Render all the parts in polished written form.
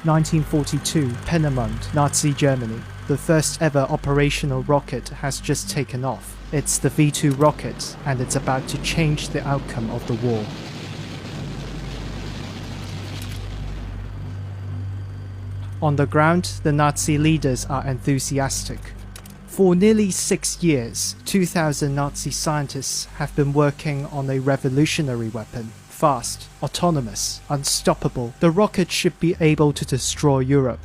1942, Peenemünde, Nazi Germany. The first ever operational rocket has just taken off. It's the V2 rocket, and it's about to change the outcome of the war. On the ground, the Nazi leaders are enthusiastic. For nearly 6 years, 2,000 Nazi scientists have been working on a revolutionary weapon. Fast, autonomous, unstoppable, the rocket should be able to destroy Europe.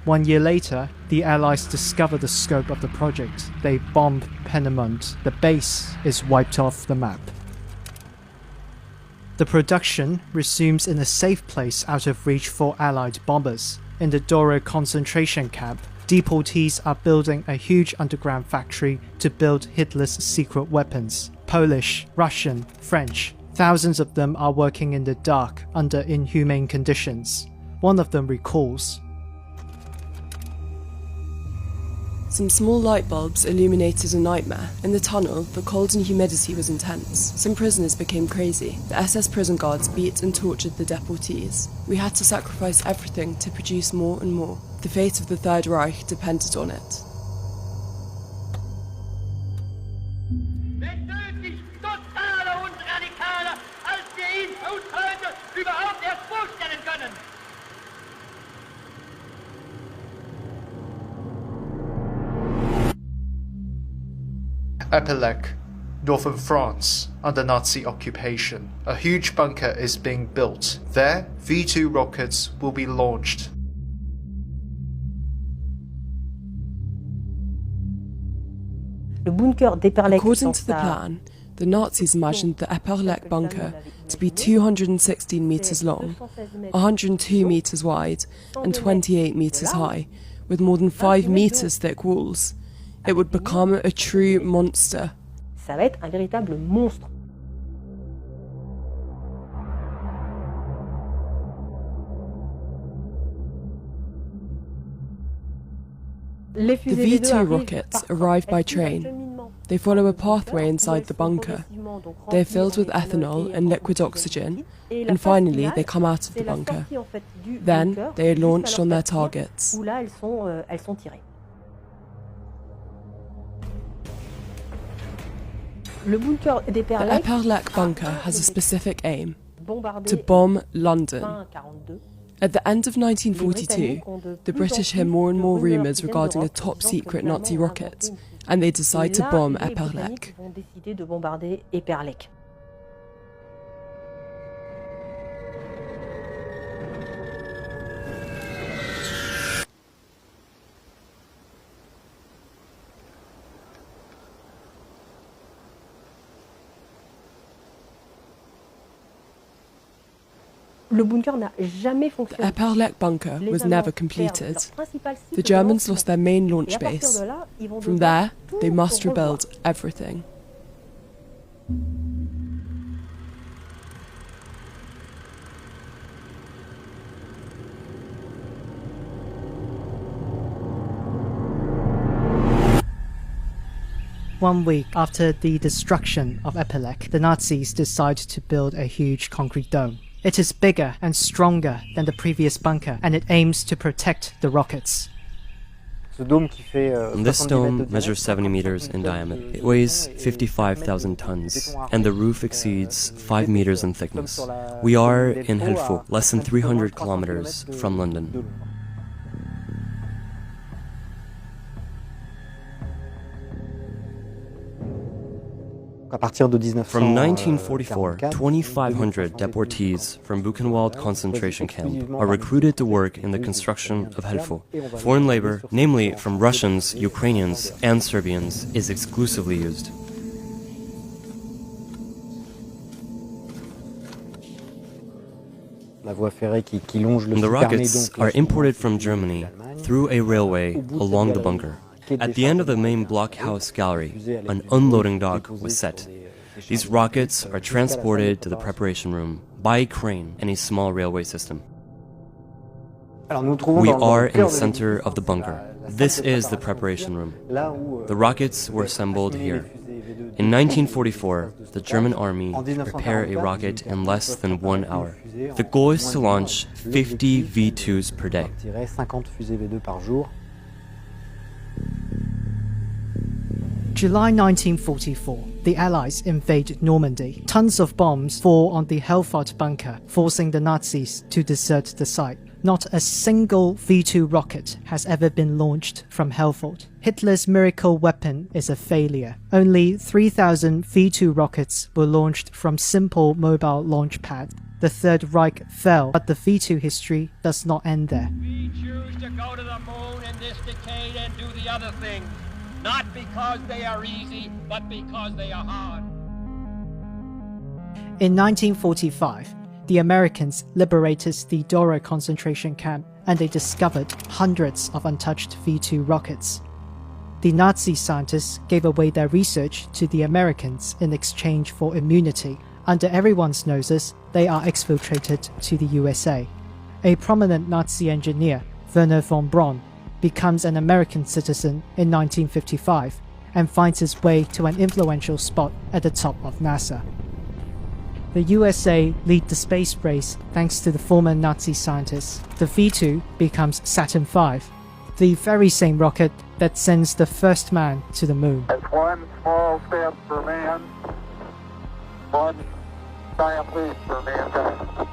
1 year later, the Allies discover the scope of the project. They bomb Peenemünde. The base is wiped off the map. The production resumes in a safe place out of reach for Allied bombers. In the Dora concentration camp, deportees are building a huge underground factory to build Hitler's secret weapons. Polish, Russian, French. Thousands of them are working in the dark under inhumane conditions. One of them recalls, "Some small light bulbs illuminated a nightmare. In the tunnel, the cold and humidity was intense. Some prisoners became crazy. The SS prison guards beat and tortured the deportees. We had to sacrifice everything to produce more and more. The fate of the Third Reich depended on it." Epelec, northern France, under Nazi occupation. A huge bunker is being built. There, V2 rockets will be launched. According to the plan, the Nazis imagined the Epelec bunker to be 216 metres long, 102 metres wide, and 28 metres high, with more than 5 metres thick walls. It would become a true monster. Ça va être un véritable monstre. The V2 rockets arrive by train. They follow a pathway inside the bunker. They're filled with ethanol and liquid oxygen, and finally they come out of the bunker. Then they are launched on their targets. The Epelec bunker has a specific aim: to bomb London. At the end of 1942, the British hear more and more rumours regarding a top-secret Nazi rocket, and they decide to bomb Epelec. Le bunker n'a jamais The fonctionné. Epelec bunker was never completed. The Germans lost their main launch base. From there, they must rebuild everything. One week after the destruction of Epelec, the Nazis decide to build a huge concrete dome. It is bigger and stronger than the previous bunker, and it aims to protect the rockets. This dome measures 70 meters in diameter. It weighs 55,000 tons, and the roof exceeds 5 meters in thickness. We are in Helfo, less than 300 kilometers from London. From 1944, 2,500 deportees from Buchenwald concentration camp are recruited to work in the construction of Helfo. Foreign labor, namely from Russians, Ukrainians, and Serbians, is exclusively used. The rockets are imported from Germany through a railway along the bunker. At the end of the main blockhouse gallery, an unloading dock was set. These rockets are transported to the preparation room by crane and a small railway system. We are in the center of the bunker. This is the preparation room. The rockets were assembled here. In 1944, the German army could prepare a rocket in less than 1 hour. The goal is to launch 50 V2s per day. July 1944, the Allies invade Normandy. Tons of bombs fall on the Helfort bunker, forcing the Nazis to desert the site. Not a single V2 rocket has ever been launched from Helfort. Hitler's miracle weapon is a failure. Only 3,000 V2 rockets were launched from simple mobile launch pads. The Third Reich fell, but the V2 history does not end there. We choose to go to the moon in this decade and do the other things, not because they are easy, but because they are hard. In 1945, the Americans liberated the Dora concentration camp and they discovered hundreds of untouched V2 rockets. The Nazi scientists gave away their research to the Americans in exchange for immunity. Under everyone's noses, they are exfiltrated to the USA. A prominent Nazi engineer, Werner von Braun, becomes an American citizen in 1955 and finds his way to an influential spot at the top of NASA. The USA lead the space race thanks to the former Nazi scientists. The V2 becomes Saturn V, the very same rocket that sends the first man to the moon. It's one small step for man, one giant leap for mankind.